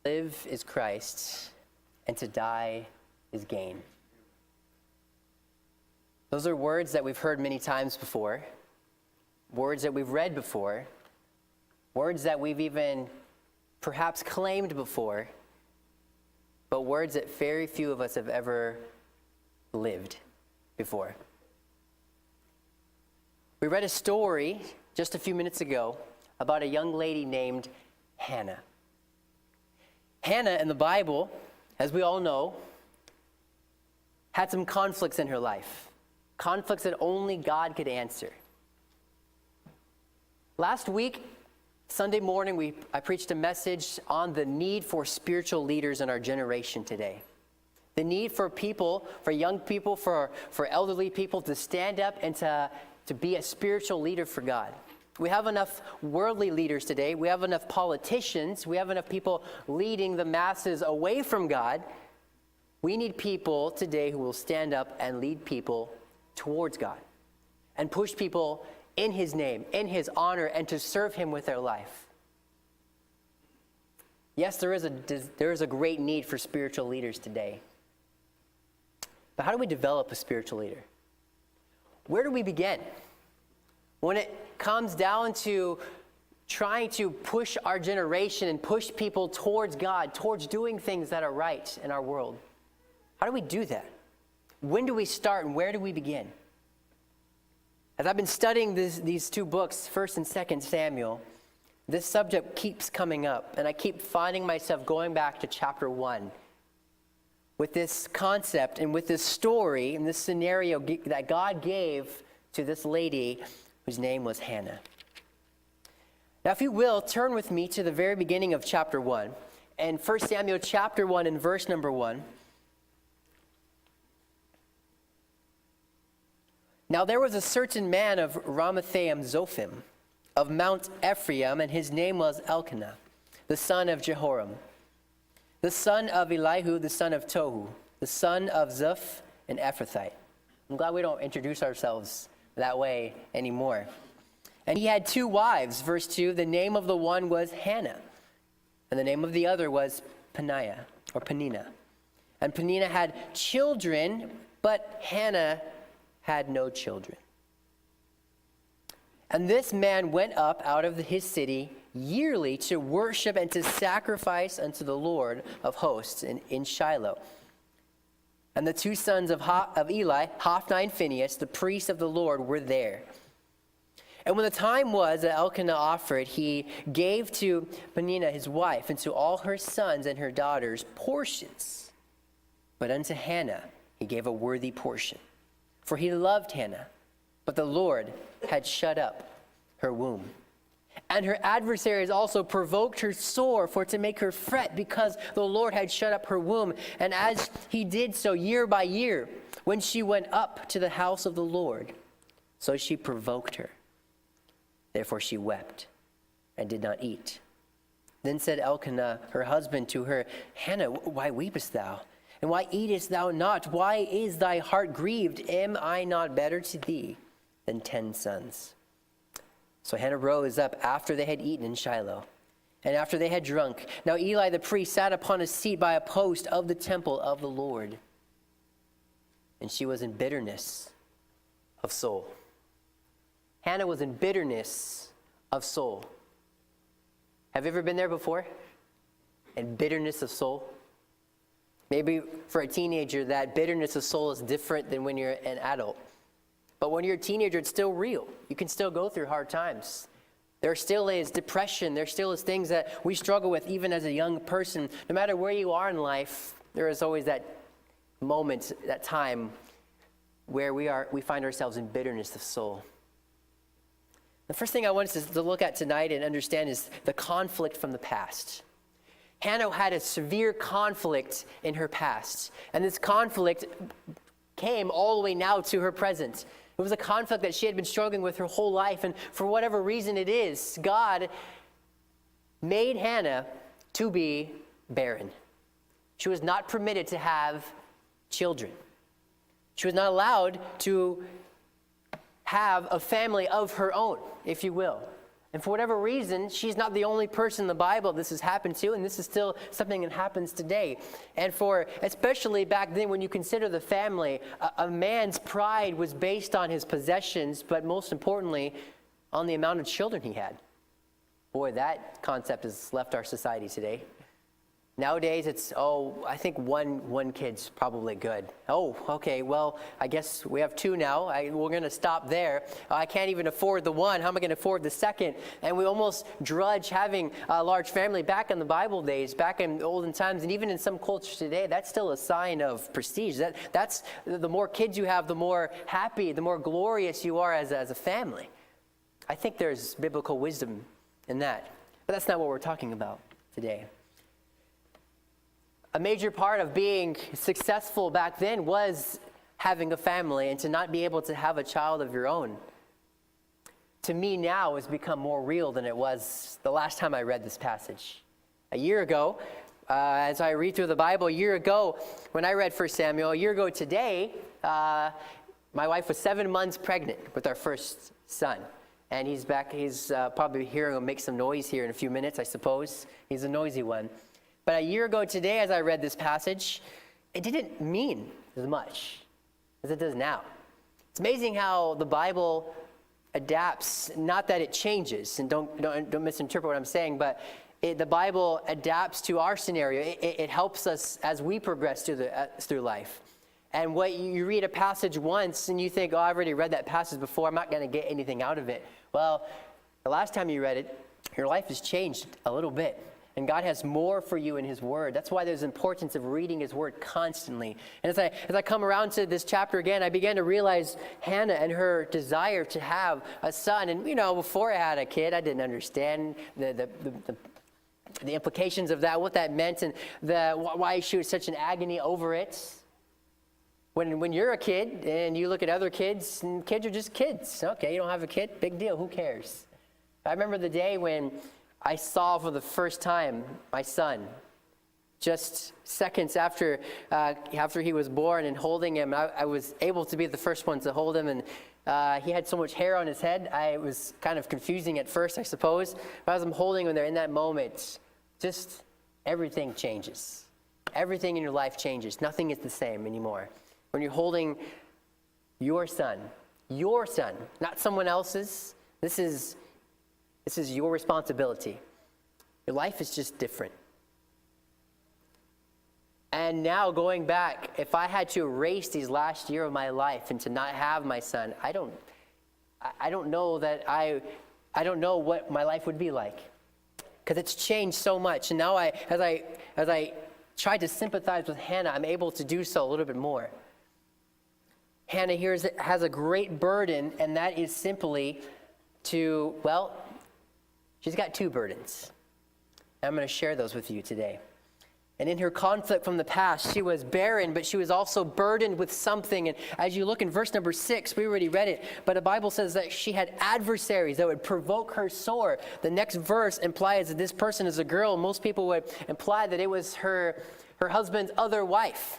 Live is Christ, and to die is gain. Those are words that we've heard many times before, words that we've read before, words that we've even perhaps claimed before, but words that very few of us have ever lived before. We read a story just a few minutes ago about a young lady named Hanna. Hanna in the Bible, as we all know, had some conflicts in her life. Conflicts that only God could answer. Last week, Sunday morning, I preached a message on the need for spiritual leaders in our generation today. The need for people, for young people, for elderly people to stand up and to be a spiritual leader for God. We have enough worldly leaders today. We have enough politicians. We have enough people leading the masses away from God. We need people today who will stand up and lead people towards God and push people in His name, in His honor, and to serve Him with their life. Yes, there is a great need for spiritual leaders today. But how do we develop a spiritual leader? Where do we begin? When it comes down to trying to push our generation and push people towards God, towards doing things that are right in our world, how do we do that? When do we start and where do we begin? As I've been studying these two books, 1st and 2nd Samuel, this subject keeps coming up, and I keep finding myself going back to chapter 1 with this concept and with this story and this scenario that God gave to this lady whose name was Hanna. Now, if you will, turn with me to the very beginning of chapter 1. And 1 Samuel chapter 1 and verse number 1. Now there was a certain man of Ramathaim Zophim, of Mount Ephraim, and his name was Elkanah, the son of Jehoram, the son of Elihu, the son of Tohu, the son of Zuph, an Ephrathite. I'm glad we don't introduce ourselves that way anymore. And he had 2 wives, verse 2. The name of the one was Hanna, and the name of the other was Peninnah. And Peninnah had children, but Hanna had no children. And this man went up out of his city yearly to worship and to sacrifice unto the Lord of hosts in Shiloh. And the 2 sons of Eli, Hophni and Phinehas, the priests of the Lord, were there. And when the time was that Elkanah offered, he gave to Peninnah his wife and to all her sons and her daughters portions. But unto Hanna he gave a worthy portion. For he loved Hanna, but the Lord had shut up her womb. And her adversaries also provoked her sore for to make her fret, because the Lord had shut up her womb. And as he did so year by year, when she went up to the house of the Lord, so she provoked her. Therefore she wept and did not eat. Then said Elkanah, her husband, to her, Hanna, why weepest thou? And why eatest thou not? Why is thy heart grieved? Am I not better to thee than 10 sons? So Hanna rose up after they had eaten in Shiloh, and after they had drunk. Now Eli the priest sat upon a seat by a post of the temple of the Lord. And she was in bitterness of soul. Hanna was in bitterness of soul. Have you ever been there before? In bitterness of soul? Maybe for a teenager, that bitterness of soul is different than when you're an adult. But when you're a teenager, it's still real. You can still go through hard times. There still is depression. There still is things that we struggle with even as a young person. No matter where you are in life, there is always that moment, that time where we find ourselves in bitterness of soul. The first thing I want us to look at tonight and understand is the conflict from the past. Hanna had a severe conflict in her past, and this conflict came all the way now to her present. It was a conflict that she had been struggling with her whole life, and for whatever reason it is, God made Hanna to be barren. She was not permitted to have children. She was not allowed to have a family of her own, if you will. And for whatever reason, she's not the only person in the Bible this has happened to, and this is still something that happens today. And especially back then, when you consider the family, a man's pride was based on his possessions, but most importantly, on the amount of children he had. Boy, that concept has left our society today. Nowadays, it's, I think one kid's probably good. Oh, okay, well, I guess we have two now. We're going to stop there. I can't even afford the one. How am I going to afford the second? And we almost drudge having a large family. Back in the Bible days, back in olden times, and even in some cultures today, that's still a sign of prestige. That's the more kids you have, the more happy, the more glorious you are as a family. I think there's biblical wisdom in that. But that's not what we're talking about today. A major part of being successful back then was having a family, and to not be able to have a child of your own, to me now, has become more real than it was the last time I read this passage. A year ago, as I read through the Bible, a year ago, when I read 1 Samuel, a year ago today, my wife was 7 months pregnant with our first son. And he's back. He's probably hearing him make some noise here in a few minutes, I suppose. He's a noisy one. But a year ago today, as I read this passage, it didn't mean as much as it does now. It's amazing how the Bible adapts, not that it changes, and don't misinterpret what I'm saying, but the Bible adapts to our scenario. It helps us as we progress through life. And what you read a passage once and you think, I've already read that passage before, I'm not going to get anything out of it. Well, the last time you read it, your life has changed a little bit. And God has more for you in his word. That's why there's importance of reading his word constantly. And as I come around to this chapter again, I began to realize Hanna and her desire to have a son. And, before I had a kid, I didn't understand the implications of that, what that meant, and why she was such an agony over it. When you're a kid and you look at other kids, and kids are just kids. Okay, you don't have a kid? Big deal. Who cares? I remember the day when I saw for the first time my son, just seconds after he was born, and holding him. I was able to be the first one to hold him, and he had so much hair on his head. It was kind of confusing at first, I suppose. But as I'm holding him there in that moment, just everything changes. Everything in your life changes. Nothing is the same anymore. When you're holding your son, not someone else's, this is your responsibility. Your life is just different. And now going back, if I had to erase these last year of my life and to not have my son, I don't know I don't know what my life would be like, because it's changed so much. And now as I tried to sympathize with Hanna, I'm able to do so a little bit more. Hanna here has a great burden, and that is simply she's got two burdens. I'm going to share those with you today. And in her conflict from the past, she was barren, but she was also burdened with something. And as you look in verse number 6, we already read it, but the Bible says that she had adversaries that would provoke her sore. The next verse implies that this person is a girl. Most people would imply that it was her husband's other wife.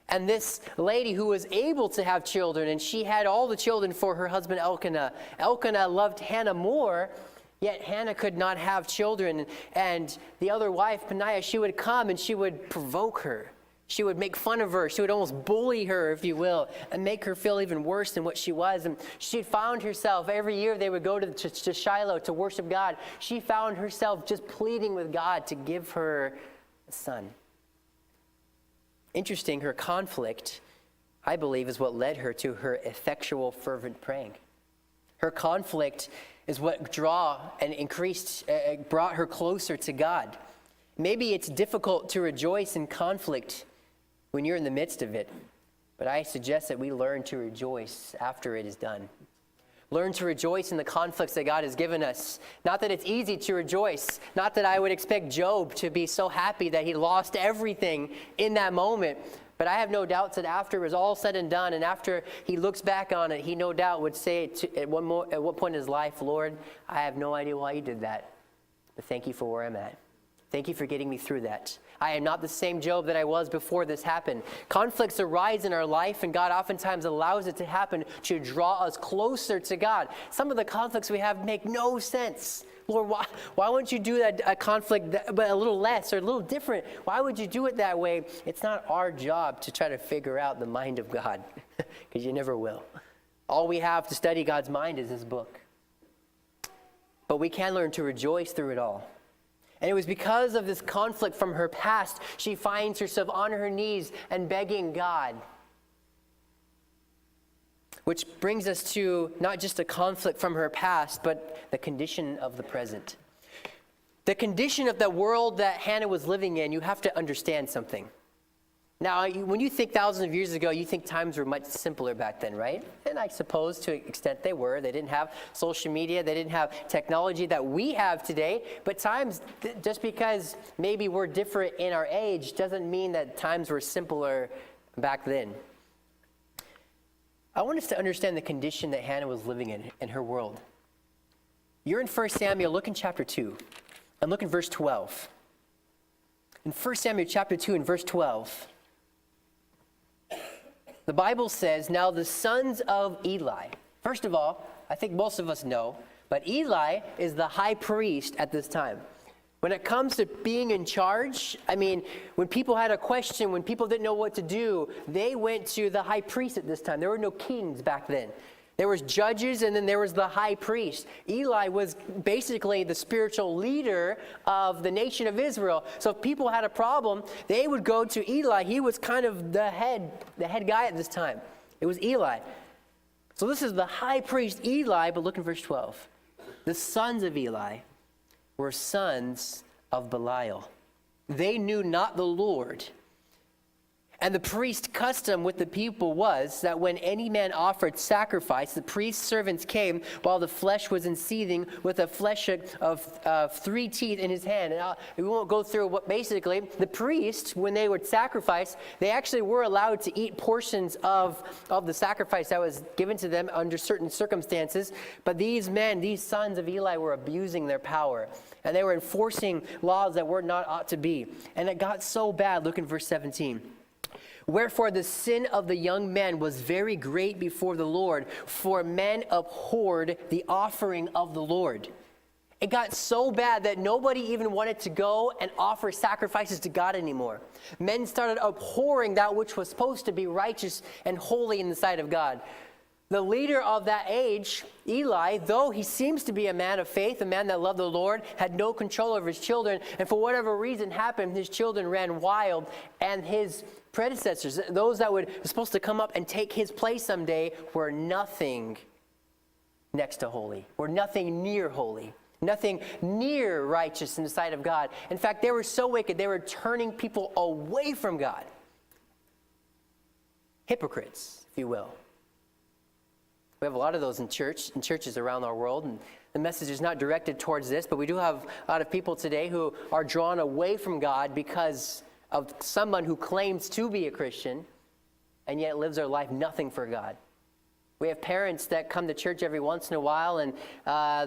And this lady who was able to have children, and she had all the children for her husband Elkanah. Elkanah loved Hanna more, yet Hanna could not have children. And the other wife, Peninnah, she would come and she would provoke her. She would make fun of her. She would almost bully her, if you will, and make her feel even worse than what she was. And she found herself, every year they would go to Shiloh to worship God. She found herself just pleading with God to give her a son. Interesting, her conflict, I believe, is what led her to her effectual, fervent praying. Her conflict is what brought her closer to God. Maybe it's difficult to rejoice in conflict when you're in the midst of it, but I suggest that we learn to rejoice after it is done. Learn to rejoice in the conflicts that God has given us. Not that it's easy to rejoice. Not that I would expect Job to be so happy that he lost everything in that moment. But I have no doubts that after it was all said and done, and after he looks back on it, he no doubt would say at one point in his life, Lord, I have no idea why you did that. But thank you for where I'm at. Thank you for getting me through that. I am not the same Job that I was before this happened. Conflicts arise in our life, and God oftentimes allows it to happen to draw us closer to God. Some of the conflicts we have make no sense. Lord, why wouldn't you do that, a conflict but a little less or a little different? Why would you do it that way? It's not our job to try to figure out the mind of God, because you never will. All we have to study God's mind is His book. But we can learn to rejoice through it all. And it was because of this conflict from her past, she finds herself on her knees and begging God. Which brings us to not just a conflict from her past, but the condition of the present. The condition of the world that Hanna was living in, you have to understand something. Now, when you think thousands of years ago, you think times were much simpler back then, right? And I suppose to an extent they were. They didn't have social media. They didn't have technology that we have today. But times, just because maybe we're different in our age, doesn't mean that times were simpler back then. I want us to understand the condition that Hanna was living in her world. You're in 1 Samuel, look in chapter 2, and look in verse 12. In 1 Samuel chapter 2 and verse 12, the Bible says, now the sons of Eli. First of all, I think most of us know, but Eli is the high priest at this time. When it comes to being in charge, when people had a question, when people didn't know what to do, they went to the high priest at this time. There were no kings back then. There was judges, and then there was the high priest. Eli was basically the spiritual leader of the nation of Israel. So if people had a problem, they would go to Eli. He was kind of the head guy at this time. It was Eli. So this is the high priest Eli, but look in verse 12. The sons of Eli were sons of Belial. They knew not the Lord. And the priest's custom with the people was that when any man offered sacrifice, the priest's servants came while the flesh was in seething with a flesh of 3 teeth in his hand. And we won't go through what basically the priest, when they would sacrifice, they actually were allowed to eat portions of the sacrifice that was given to them under certain circumstances. But these men, these sons of Eli, were abusing their power. And they were enforcing laws that were not ought to be. And it got so bad. Look in verse 17. Wherefore the sin of the young men was very great before the Lord, for men abhorred the offering of the Lord. It got so bad that nobody even wanted to go and offer sacrifices to God anymore. Men started abhorring that which was supposed to be righteous and holy in the sight of God. The leader of that age, Eli, though he seems to be a man of faith, a man that loved the Lord, had no control over his children, and for whatever reason happened, his children ran wild, and his predecessors, those that were supposed to come up and take his place someday, were nothing next to holy, were nothing near holy, nothing near righteous in the sight of God. In fact, they were so wicked, they were turning people away from God. Hypocrites, if you will. We have a lot of those in churches around our world, and the message is not directed towards this, but we do have a lot of people today who are drawn away from God because of someone who claims to be a Christian and yet lives their life nothing for God. We have parents that come to church every once in a while, and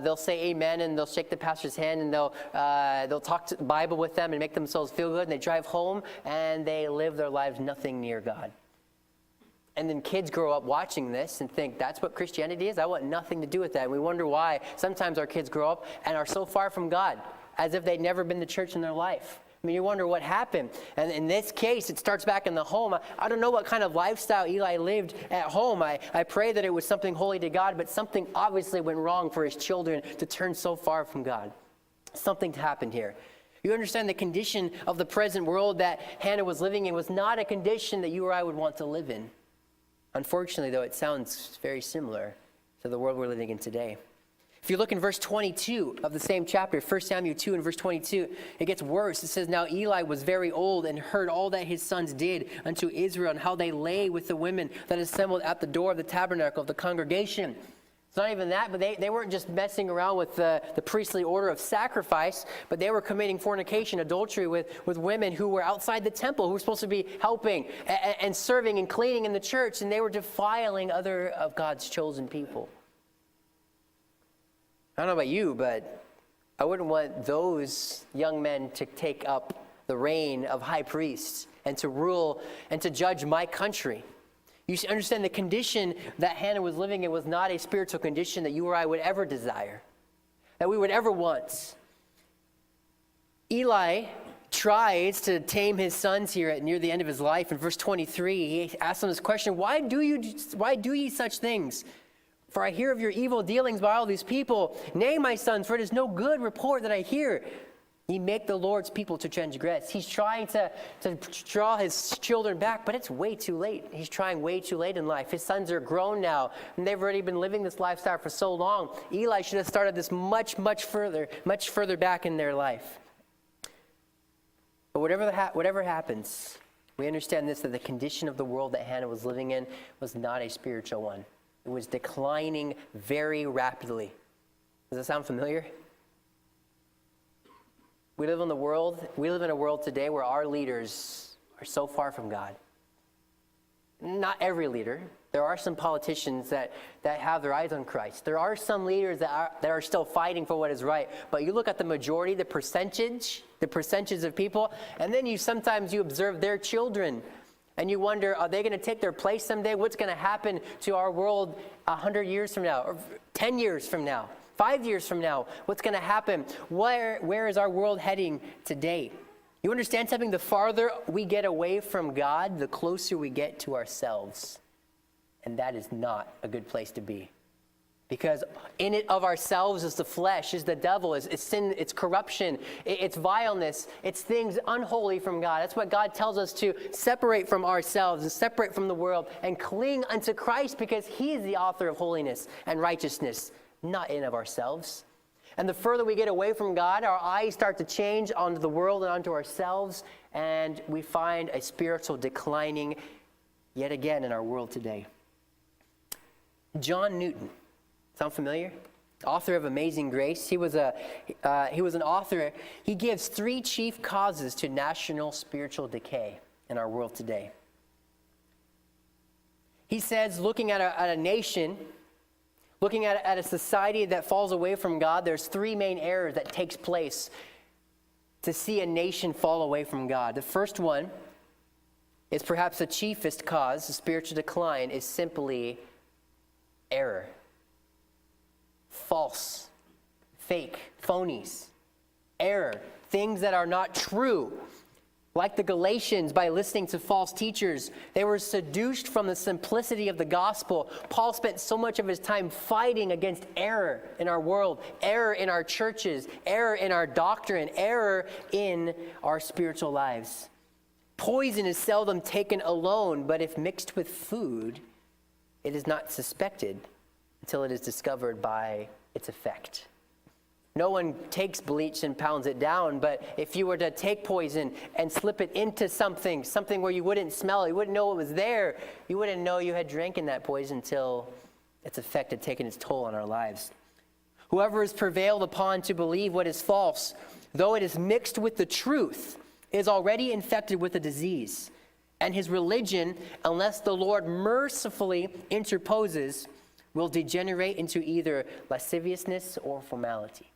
they'll say amen, and they'll shake the pastor's hand, and they'll talk to the Bible with them and make themselves feel good, and they drive home and they live their lives nothing near God. And then kids grow up watching this and think, that's what Christianity is? I want nothing to do with that. And we wonder why sometimes our kids grow up and are so far from God, as if they'd never been to church in their life. You wonder what happened. And in this case, it starts back in the home. I don't know what kind of lifestyle Eli lived at home. I pray that it was something holy to God, but something obviously went wrong for his children to turn so far from God. Something happened here. You understand the condition of the present world that Hanna was living in was not a condition that you or I would want to live in. Unfortunately, though, it sounds very similar to the world we're living in today. If you look in verse 22 of the same chapter, 1 Samuel 2 and verse 22, it gets worse. It says, now Eli was very old and heard all that his sons did unto Israel and how they lay with the women that assembled at the door of the tabernacle of the congregation. It's not even that, but they weren't just messing around with the priestly order of sacrifice, but they were committing fornication, adultery with women who were outside the temple, who were supposed to be helping and serving and cleaning in the church, and they were defiling other of God's chosen people. I don't know about you, but I wouldn't want those young men to take up the reign of high priests and to rule and to judge my country. You should understand the condition that Hanna was living in was not a spiritual condition that you or I would ever desire, that we would ever want. Eli tries to tame his sons here at near the end of his life. In verse 23, he asks them this question, why do ye such things? For I hear of your evil dealings by all these people. Nay, my sons, for it is no good report that I hear. Ye make the Lord's people to transgress. He's trying to draw his children back, but it's way too late. He's trying way too late in life. His sons are grown now, and they've already been living this lifestyle for so long. Eli should have started this much further back in their life. But whatever happens, we understand this, that the condition of the world that Hanna was living in was not a spiritual one. It was declining very rapidly. Does that sound familiar? We live in a world today where our leaders are so far from God. Not every leader. There are some politicians that have their eyes on Christ. There are some leaders that are still fighting for what is right. But you look at the majority, the percentage of people, and then sometimes you observe their children, and you wonder, are they going to take their place someday? What's going to happen to our world 100 years from now, or 10 years from now, 5 years from now? What's going to happen? Where is our world heading today? You understand something? The farther we get away from God, the closer we get to ourselves. And that is not a good place to be. Because in it of ourselves is the flesh, is the devil, is sin, it's corruption, it's vileness, it's things unholy from God. That's what God tells us to separate from ourselves and separate from the world and cling unto Christ, because he is the author of holiness and righteousness, not in of ourselves. And the further we get away from God, our eyes start to change onto the world and onto ourselves, and we find a spiritual declining yet again in our world today. John Newton. Sound familiar? Author of Amazing Grace. He was an author. He gives 3 chief causes to national spiritual decay in our world today. He says, looking at a nation, looking at a society that falls away from God, there's 3 main errors that takes place to see a nation fall away from God. The first one is perhaps the chiefest cause of spiritual decline is simply error. False, fake, phonies, error, things that are not true. Like the Galatians, by listening to false teachers, they were seduced from the simplicity of the gospel. Paul spent so much of his time fighting against error in our world, error in our churches, error in our doctrine, error in our spiritual lives. Poison is seldom taken alone, but if mixed with food, it is not suspected until it is discovered by its effect. No one takes bleach and pounds it down, but if you were to take poison and slip it into something where you wouldn't smell it, you wouldn't know it was there, you wouldn't know you had drinking that poison until its effect had taken its toll on our lives. Whoever is prevailed upon to believe what is false, though it is mixed with the truth, is already infected with a disease, and his religion, unless the Lord mercifully interposes, will degenerate into either lasciviousness or formality.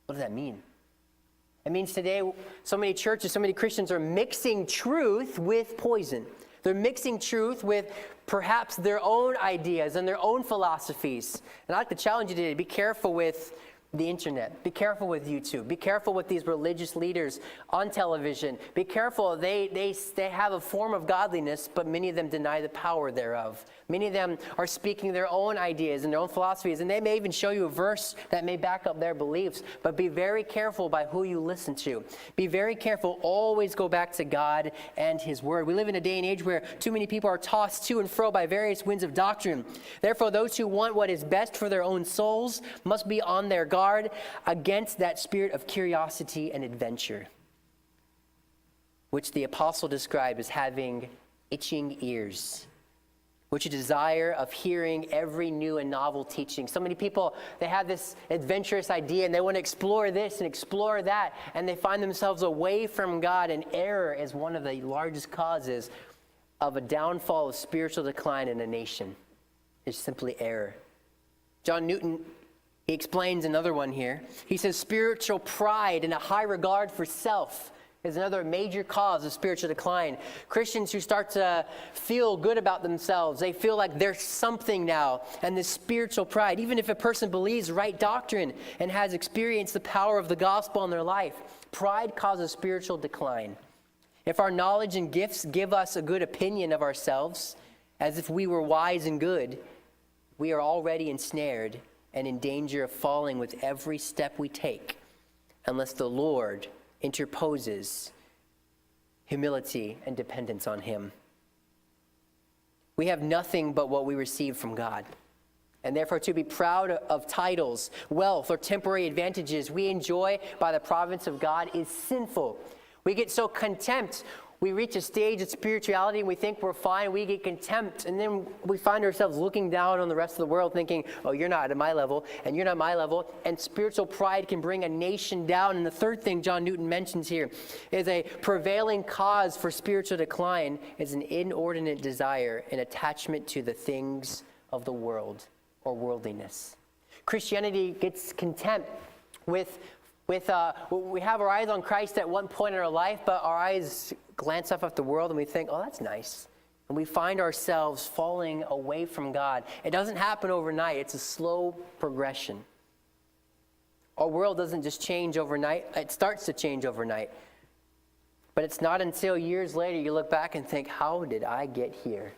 What does that mean? It means today, so many churches, so many Christians are mixing truth with poison. They're mixing truth with perhaps their own ideas and their own philosophies. And I'd like to challenge you today to be careful with the internet. Be careful with YouTube. Be careful with these religious leaders on television. Be careful. They have a form of godliness, but many of them deny the power thereof. Many of them are speaking their own ideas and their own philosophies, and they may even show you a verse that may back up their beliefs. But be very careful by who you listen to. Be very careful. Always go back to God and his word. We live in a day and age where too many people are tossed to and fro by various winds of doctrine. Therefore, those who want what is best for their own souls must be on their guard against that spirit of curiosity and adventure, which the apostle described as having itching ears, which a desire of hearing every new and novel teaching. So many people, they have this adventurous idea and they want to explore this and explore that, and they find themselves away from God, and error is one of the largest causes of a downfall of spiritual decline in a nation. It's simply error. John Newton He explains another one here. He says spiritual pride and a high regard for self is another major cause of spiritual decline. Christians who start to feel good about themselves, they feel like they're something now, and this spiritual pride, even if a person believes right doctrine and has experienced the power of the gospel in their life, pride causes spiritual decline. If our knowledge and gifts give us a good opinion of ourselves, as if we were wise and good, we are already ensnared and in danger of falling with every step we take, unless the Lord interposes humility and dependence on him. We have nothing but what we receive from God. And therefore, to be proud of titles, wealth, or temporary advantages we enjoy by the providence of God is sinful. We get so contempt. We reach a stage of spirituality and we think we're fine. We get contempt. And then we find ourselves looking down on the rest of the world thinking, oh, you're not at my level and you're not my level. And spiritual pride can bring a nation down. And the third thing John Newton mentions here is a prevailing cause for spiritual decline is an inordinate desire and attachment to the things of the world or worldliness. Christianity gets content with we have our eyes on Christ at one point in our life, but our eyes glance up at the world and we think, oh, that's nice. And we find ourselves falling away from God. It doesn't happen overnight. It's a slow progression. Our world doesn't just change overnight. It starts to change overnight. But it's not until years later you look back and think, how did I get here?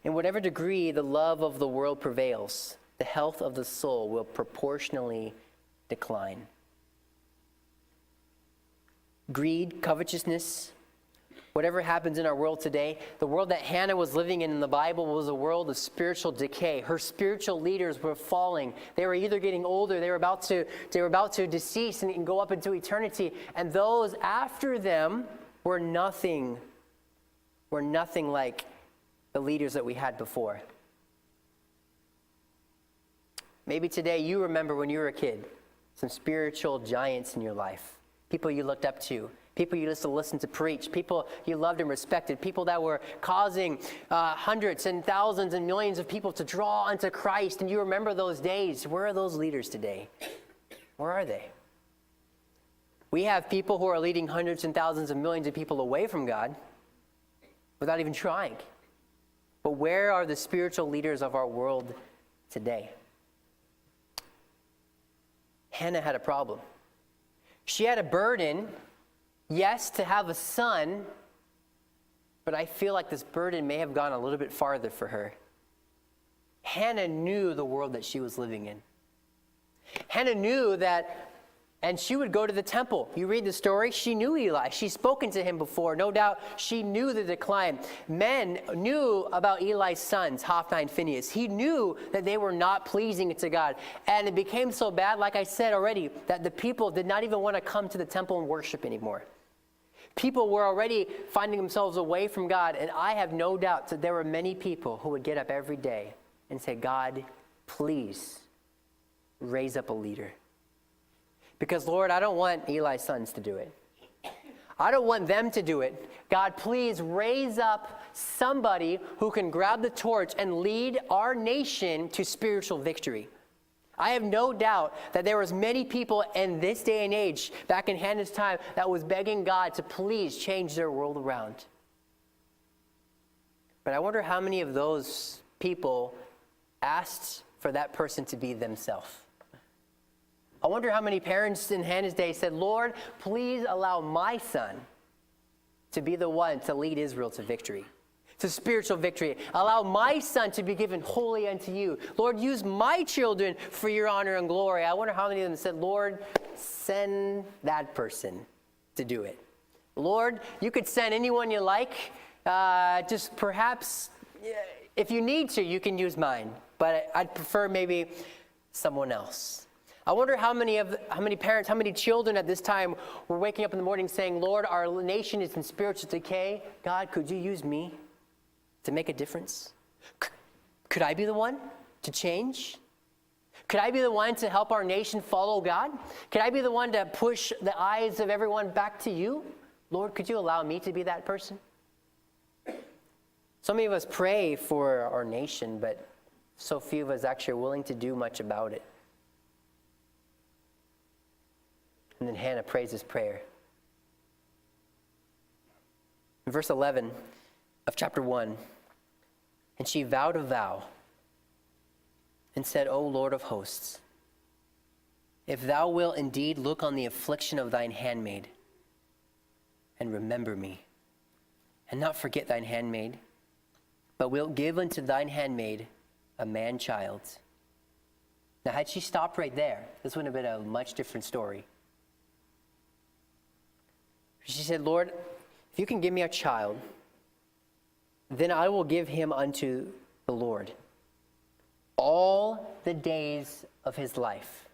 In whatever degree the love of the world prevails, the health of the soul will proportionally decline. Greed, covetousness, whatever happens in our world today, the world that Hanna was living in the Bible was a world of spiritual decay. Her spiritual leaders were falling. They were either getting older, they were about to decease and go up into eternity, and those after them were nothing like the leaders that we had before. Maybe today you remember when you were a kid, some spiritual giants in your life, people you looked up to, people you used to listen to preach, people you loved and respected, people that were causing hundreds and thousands and millions of people to draw unto Christ, and you remember those days. Where are those leaders today? Where are they? We have people who are leading hundreds and thousands of millions of people away from God without even trying. But where are the spiritual leaders of our world today? Hanna had a problem. She had a burden, yes, to have a son, but I feel like this burden may have gone a little bit farther for her. Hanna knew the world that she was living in. Hanna knew that, and she would go to the temple. You read the story, she knew Eli. She's spoken to him before. No doubt she knew the decline. Men knew about Eli's sons, Hophni and Phinehas. He knew that they were not pleasing to God. And it became so bad, like I said already, that the people did not even want to come to the temple and worship anymore. People were already finding themselves away from God. And I have no doubt that there were many people who would get up every day and say, God, please raise up a leader. Because, Lord, I don't want Eli's sons to do it. I don't want them to do it. God, please raise up somebody who can grab the torch and lead our nation to spiritual victory. I have no doubt that there was many people in this day and age, back in Hannah's time, that was begging God to please change their world around. But I wonder how many of those people asked for that person to be themselves. I wonder how many parents in Hannah's day said, Lord, please allow my son to be the one to lead Israel to victory, to spiritual victory. Allow my son to be given wholly unto you. Lord, use my children for your honor and glory. I wonder how many of them said, Lord, send that person to do it. Lord, you could send anyone you like. Just perhaps, if you need to, you can use mine. But I'd prefer maybe someone else. I wonder how many parents, how many children at this time were waking up in the morning saying, Lord, our nation is in spiritual decay. God, could you use me to make a difference? Could I be the one to change? Could I be the one to help our nation follow God? Could I be the one to push the eyes of everyone back to you? Lord, could you allow me to be that person? So many of us pray for our nation, but so few of us actually are willing to do much about it. And then Hannah prays this prayer. In verse 11 of chapter 1, and she vowed a vow and said, O Lord of hosts, if thou wilt indeed look on the affliction of thine handmaid, and remember me, and not forget thine handmaid, but wilt give unto thine handmaid a man-child. Now, had she stopped right there, this wouldn't have been a much different story. She said, Lord, if you can give me a child, then I will give him unto the Lord all the days of his life.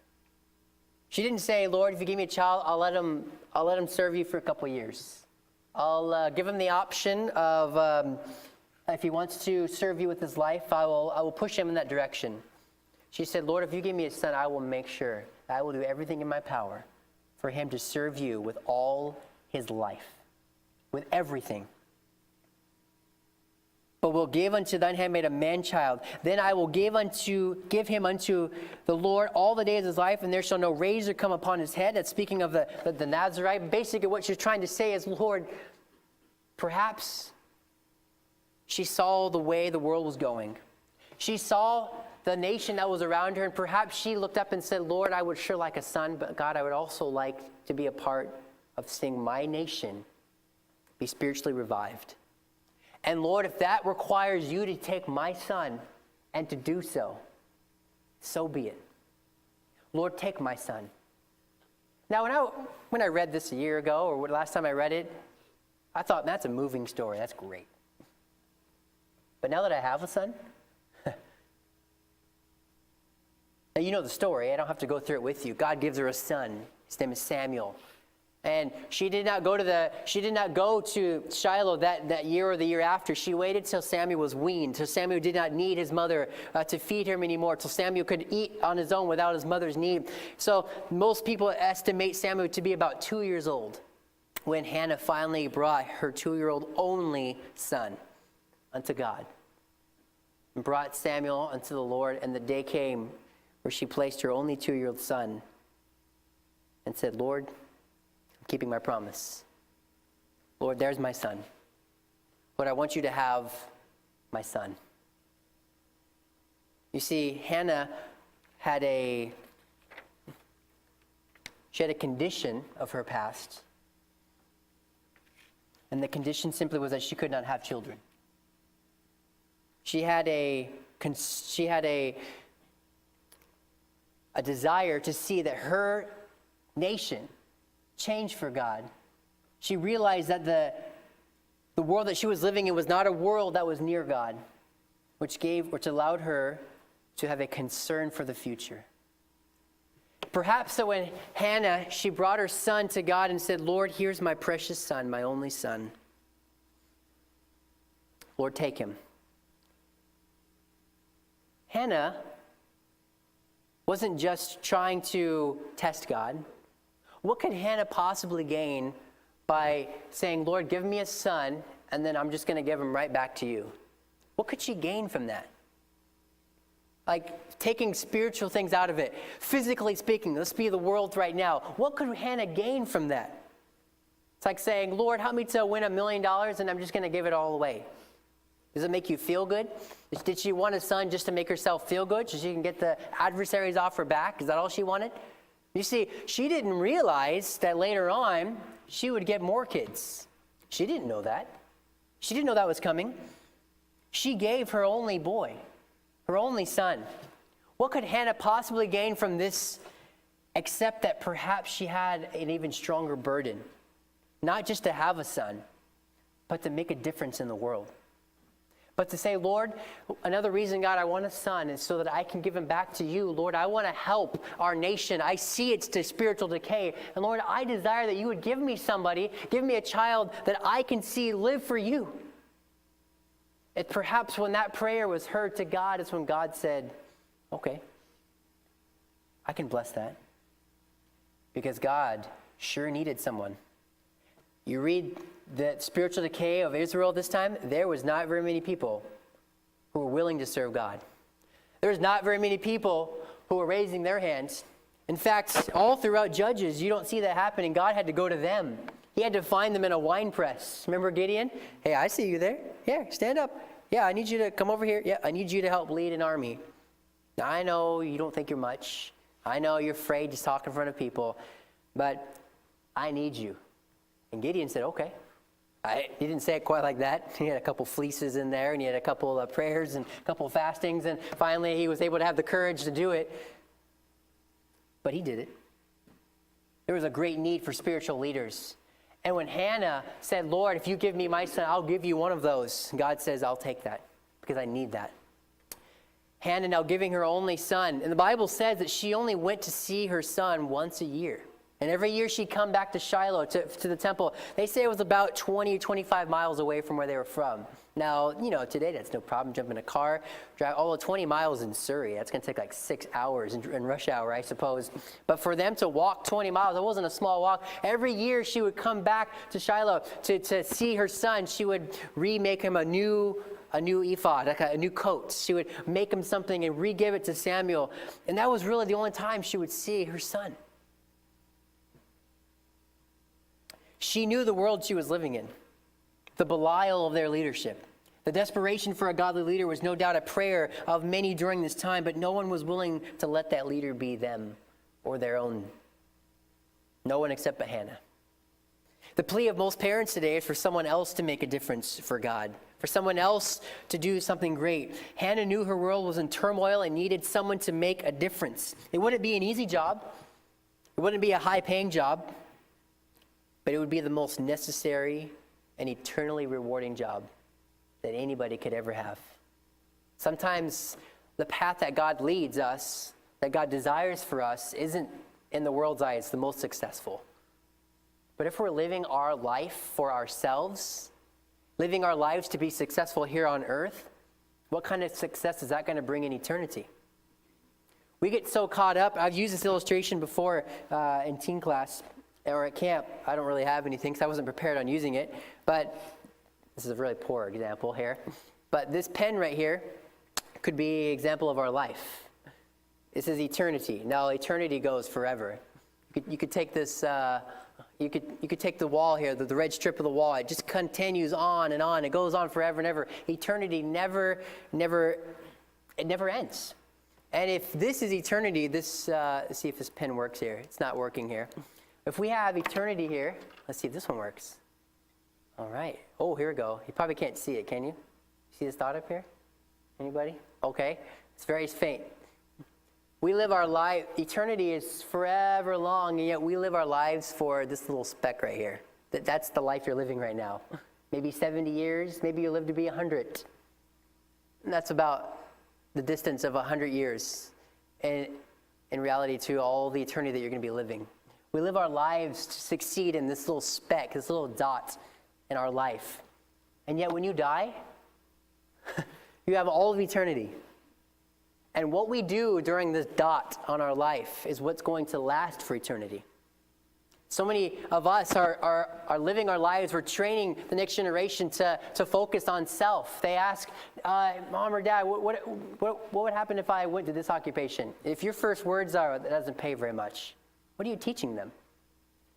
She didn't say, Lord, if you give me a child, I'll let him serve you for a couple years. I'll give him the option of if he wants to serve you with his life, I will push him in that direction. She said, Lord, if you give me a son, I will make sure that I will do everything in my power for him to serve you with all his life, with everything. But will give unto thine handmaid a man-child. Then I will give him unto the Lord all the days of his life, and there shall no razor come upon his head. That's speaking of the Nazarite. Basically, what she's trying to say is, Lord, perhaps she saw the way the world was going. She saw the nation that was around her, and perhaps she looked up and said, Lord, I would sure like a son, but God, I would also like to be a part of seeing my nation be spiritually revived. And Lord, if that requires you to take my son and to do so, so be it. Lord, take my son. Now, when I read this a year ago, or last time I read it, I thought, that's a moving story. That's great. But now that I have a son, now you know the story. I don't have to go through it with you. God gives her a son. His name is Samuel. And she did not go to Shiloh that year or the year after. She waited till Samuel was weaned, till Samuel did not need his mother to feed him anymore, till Samuel could eat on his own without his mother's need. So most people estimate Samuel to be about 2 years old when Hannah finally brought her 2-year-old only son unto God, and brought Samuel unto the Lord. And the day came where she placed her only 2-year-old son and said, Lord, keeping my promise. Lord, there's my son. Lord, I want you to have my son. You see, Hannah had a condition of her past. And the condition simply was that she could not have children. She had a desire to see that her nation change for God. She realized that the world that she was living in was not a world that was near God, which allowed her to have a concern for the future. Perhaps so when Hannah, she brought her son to God and said, Lord, here's my precious son, my only son. Lord, take him. Hannah wasn't just trying to test God. What could Hannah possibly gain by saying, Lord, give me a son, and then I'm just going to give him right back to you? What could she gain from that? Like taking spiritual things out of it. Physically speaking, let's be the world right now. What could Hannah gain from that? It's like saying, Lord, help me to win $1 million, and I'm just going to give it all away. Does it make you feel good? Did she want a son just to make herself feel good so she can get the adversaries off her back? Is that all she wanted? You see, she didn't realize that later on she would get more kids. She didn't know that. She didn't know that was coming. She gave her only boy, her only son. What could Hannah possibly gain from this except that perhaps she had an even stronger burden? Not just to have a son, but to make a difference in the world. But to say, Lord, another reason, God, I want a son is so that I can give him back to you. Lord, I want to help our nation. I see it's to spiritual decay. And Lord, I desire that you would give me somebody, give me a child that I can see live for you. It perhaps when that prayer was heard to God is when God said, okay, I can bless that. Because God sure needed someone. You read the spiritual decay of Israel this time, there was not very many people who were willing to serve God. There was not very many people who were raising their hands. In fact, all throughout Judges, you don't see that happening. God had to go to them. He had to find them in a wine press. Remember Gideon? Hey, I see you there. Yeah, stand up. Yeah, I need you to come over here. Yeah, I need you to help lead an army. Now, I know you don't think you're much. I know you're afraid to talk in front of people, but I need you. And Gideon said, okay. He didn't say it quite like that. He had a couple fleeces in there, and he had a couple of prayers and a couple of fastings, and finally he was able to have the courage to do it. But he did it. There was a great need for spiritual leaders. And when Hanna said, Lord, if you give me my son, I'll give you one of those. God says, I'll take that because I need that. Hanna now giving her only son. And the Bible says that she only went to see her son once a year. And every year she'd come back to Shiloh, to the temple. They say it was about 20 or 25 miles away from where they were from. Now, today that's no problem. Jump in a car, drive, 20 miles in Surrey. That's going to take like 6 hours in rush hour, I suppose. But for them to walk 20 miles, it wasn't a small walk. Every year she would come back to Shiloh to see her son. She would remake him a new ephod, like a new coat. She would make him something and re-give it to Samuel. And that was really the only time she would see her son. She knew the world she was living in, the Belial of their leadership. The desperation for a godly leader was no doubt a prayer of many during this time, but no one was willing to let that leader be them or their own. No one except Hanna. The plea of most parents today is for someone else to make a difference for God, for someone else to do something great. Hanna knew her world was in turmoil and needed someone to make a difference. It wouldn't be an easy job. It wouldn't be a high-paying job. But it would be the most necessary and eternally rewarding job that anybody could ever have. Sometimes the path that God leads us, that God desires for us, isn't in the world's eyes the most successful. But if we're living our life for ourselves, living our lives to be successful here on earth, what kind of success is that going to bring in eternity? We get so caught up. I've used this illustration before in teen class. Or at camp. I don't really have anything because I wasn't prepared on using it. But this is a really poor example here. But this pen right here could be an example of our life. This is eternity. Now eternity goes forever. You could take this. You could take the wall here, the red strip of the wall. It just continues on and on. It goes on forever and ever. Eternity never ends. And if this is eternity, let's see if this pen works here. It's not working here. If we have eternity here, let's see if this one works. All right. Oh, here we go. You probably can't see it, can you? See this dot up here? Anybody? Okay. It's very faint. We live our life, eternity is forever long, and yet we live our lives for this little speck right here. That's the life you're living right now. Maybe 70 years, maybe you live to be 100. And that's about the distance of 100 years. And in reality, to all the eternity that you're going to be living. We live our lives to succeed in this little speck, this little dot in our life. And yet when you die, you have all of eternity. And what we do during this dot on our life is what's going to last for eternity. So many of us are living our lives, we're training the next generation to focus on self. They ask, Mom or Dad, what would happen if I went to this occupation? If your first words are, that doesn't pay very much. What are you teaching them?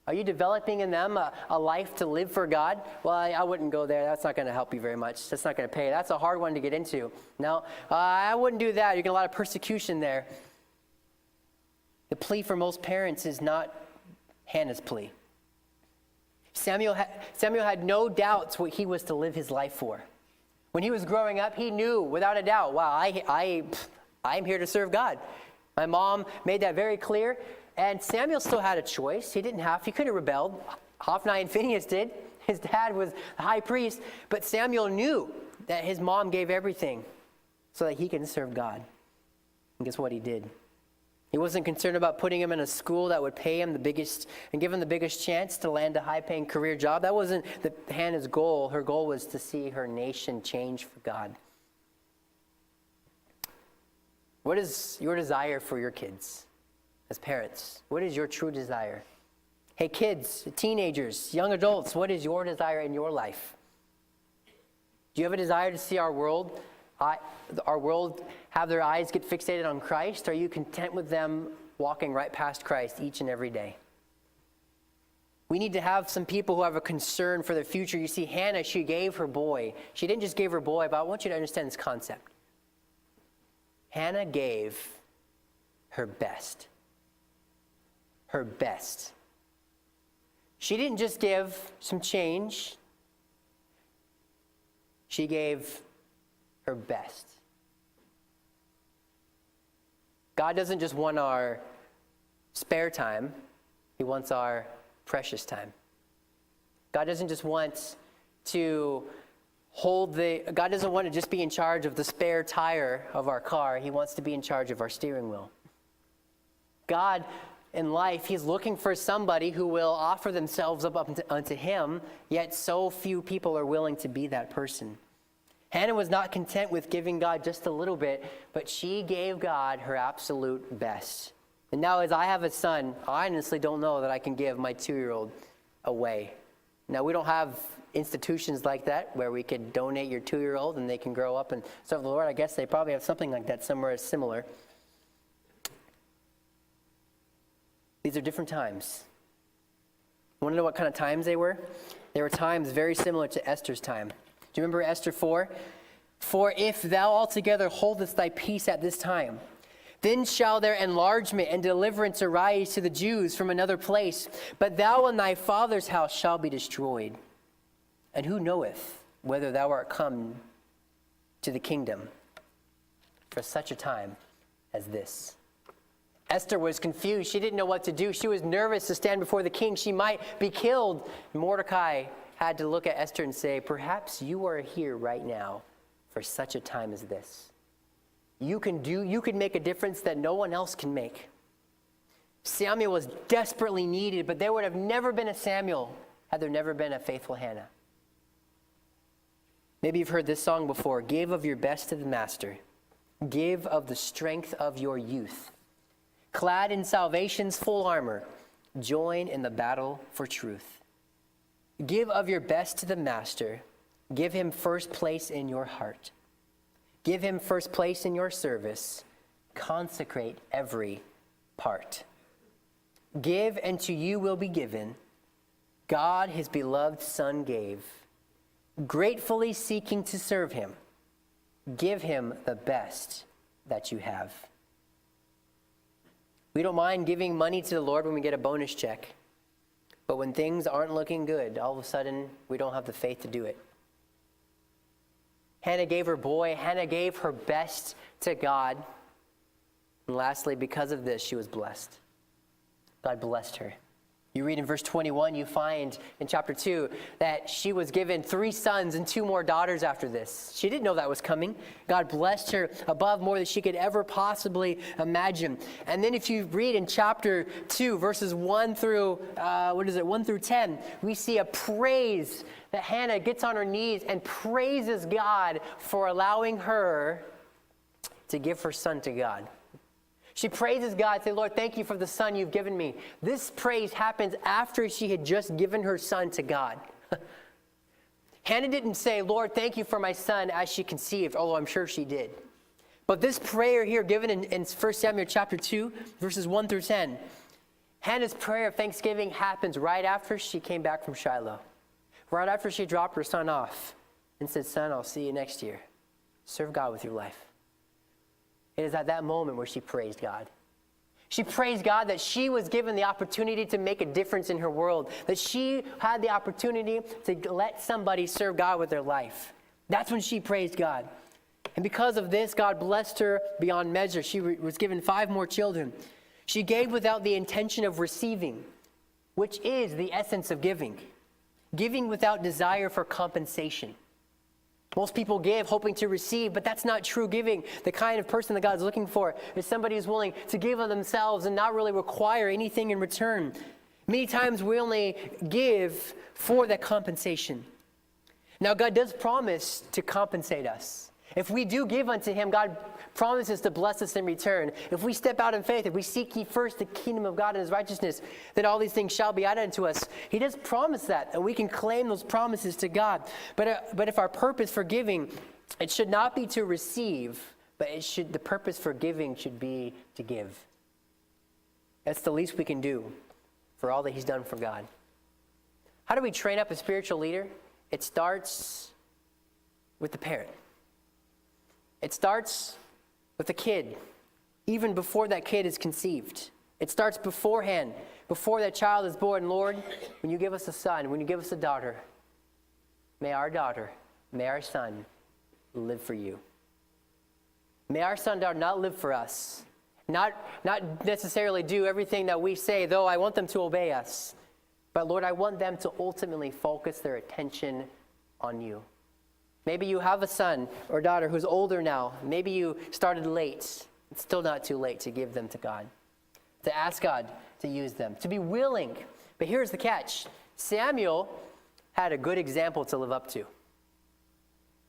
Are you developing in them a life to live for God? Well, I wouldn't go there. That's not going to help you very much. That's not going to pay. That's a hard one to get into. No, I wouldn't do that. You get a lot of persecution there. The plea for most parents is not Hannah's plea. Samuel had no doubts what he was to live his life for. When he was growing up, he knew without a doubt, wow, I'm here to serve God. My mom made that very clear. And Samuel still had a choice. He could have rebelled. Hophni and Phinehas did. His dad was the high priest. But Samuel knew that his mom gave everything so that he could serve God. And guess what he did? He wasn't concerned about putting him in a school that would pay him the biggest and give him the biggest chance to land a high-paying career job. That wasn't Hannah's goal. Her goal was to see her nation change for God. What is your desire for your kids? As parents, what is your true desire? Hey kids, teenagers, young adults, what is your desire in your life? Do you have a desire to see our world have their eyes get fixated on Christ? Are you content with them walking right past Christ each and every day? We need to have some people who have a concern for the future. You see, Hanna, she gave her boy. She didn't just give her boy, but I want you to understand this concept. Hanna gave her best. Her best. She didn't just give some change. She gave her best. God doesn't just want our spare time. He wants our precious time. God doesn't just want to God doesn't want to just be in charge of the spare tire of our car. He wants to be in charge of our steering wheel. God in life, he's looking for somebody who will offer themselves up unto him, yet so few people are willing to be that person. Hanna was not content with giving God just a little bit, but she gave God her absolute best. And now as I have a son, I honestly don't know that I can give my 2-year-old away. Now, we don't have institutions like that where we could donate your 2-year-old and they can grow up and serve the Lord. I guess they probably have something like that somewhere similar. These are different times. Want to know what kind of times they were? They were times very similar to Esther's time. Do you remember Esther 4? For if thou altogether holdest thy peace at this time, then shall their enlargement and deliverance arise to the Jews from another place. But thou and thy father's house shall be destroyed. And who knoweth whether thou art come to the kingdom for such a time as this? Esther was confused. She didn't know what to do. She was nervous to stand before the king. She might be killed. Mordecai had to look at Esther and say, perhaps you are here right now for such a time as this. You can make a difference that no one else can make. Samuel was desperately needed, but there would have never been a Samuel had there never been a faithful Hanna. Maybe you've heard this song before. Give of your best to the master. Give of the strength of your youth. Clad in salvation's full armor, join in the battle for truth. Give of your best to the master. Give him first place in your heart. Give him first place in your service. Consecrate every part. Give, and to you will be given. God, his beloved Son, gave. Gratefully seeking to serve him. Give him the best that you have. We don't mind giving money to the Lord when we get a bonus check. But when things aren't looking good, all of a sudden, we don't have the faith to do it. Hanna gave her boy. Hanna gave her best to God. And lastly, because of this, she was blessed. God blessed her. You read in verse 21, you find in chapter 2 that she was given 3 sons and 2 more daughters after this. She didn't know that was coming. God blessed her above more than she could ever possibly imagine. And then if you read in chapter 2, verses 1 through 10, we see a praise that Hanna gets on her knees and praises God for allowing her to give her son to God. She praises God, say, Lord, thank you for the son you've given me. This praise happens after she had just given her son to God. Hanna didn't say, Lord, thank you for my son as she conceived, although I'm sure she did. But this prayer here given in 1 Samuel chapter 2, verses 1 through 10, Hannah's prayer of thanksgiving happens right after she came back from Shiloh. Right after she dropped her son off and said, son, I'll see you next year. Serve God with your life. It is at that moment where she praised God. She praised God that she was given the opportunity to make a difference in her world, that she had the opportunity to let somebody serve God with their life. That's when she praised God. And because of this, God blessed her beyond measure. She was given 5 more children. She gave without the intention of receiving, which is the essence of giving. Giving without desire for compensation. Most people give hoping to receive, but that's not true giving. The kind of person that God's looking for is somebody who's willing to give of themselves and not really require anything in return. Many times we only give for that compensation. Now, God does promise to compensate us. If we do give unto him, God promises to bless us in return. If we step out in faith, if we seek ye first the kingdom of God and his righteousness, then all these things shall be added unto us. He does promise that, and we can claim those promises to God. But if our purpose for giving, it should not be to receive, but the purpose for giving should be to give. That's the least we can do for all that he's done for God. How do we train up a spiritual leader? It starts with the parent. It starts with the kid, even before that kid is conceived. It starts beforehand, before that child is born. Lord, when you give us a son, when you give us a daughter, may our son live for you. May our son, daughter, not live for us, not necessarily do everything that we say, though I want them to obey us. But Lord, I want them to ultimately focus their attention on you. Maybe you have a son or daughter who's older now. Maybe you started late. It's still not too late to give them to God, to ask God to use them, to be willing. But here's the catch. Samuel had a good example to live up to.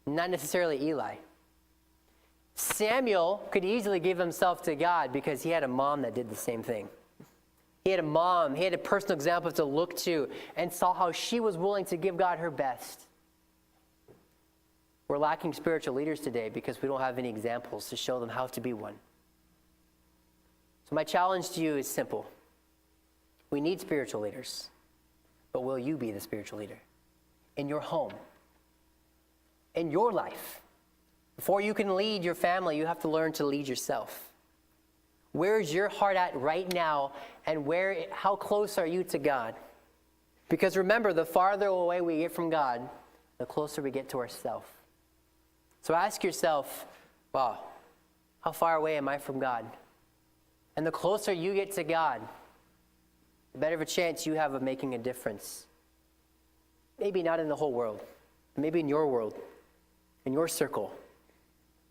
Not necessarily Eli. Samuel could easily give himself to God because he had a mom that did the same thing. He had a mom, he had a personal example to look to and saw how she was willing to give God her best. We're lacking spiritual leaders today because we don't have any examples to show them how to be one. So my challenge to you is simple. We need spiritual leaders, but will you be the spiritual leader in your home, in your life? Before you can lead your family, you have to learn to lead yourself. Where is your heart at right now, and how close are you to God? Because remember, the farther away we get from God, the closer we get to ourselves. So ask yourself, wow, how far away am I from God? And the closer you get to God, the better of a chance you have of making a difference. Maybe not in the whole world, maybe in your world, in your circle,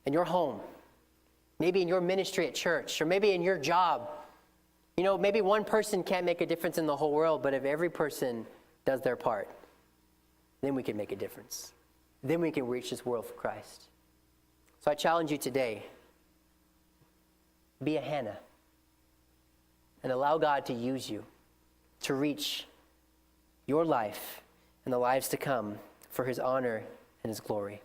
in your home, maybe in your ministry at church, or maybe in your job. You know, maybe one person can't make a difference in the whole world, but if every person does their part, then we can make a difference. Then we can reach this world for Christ. So I challenge you today, be a Hanna and allow God to use you to reach your life and the lives to come for his honor and his glory.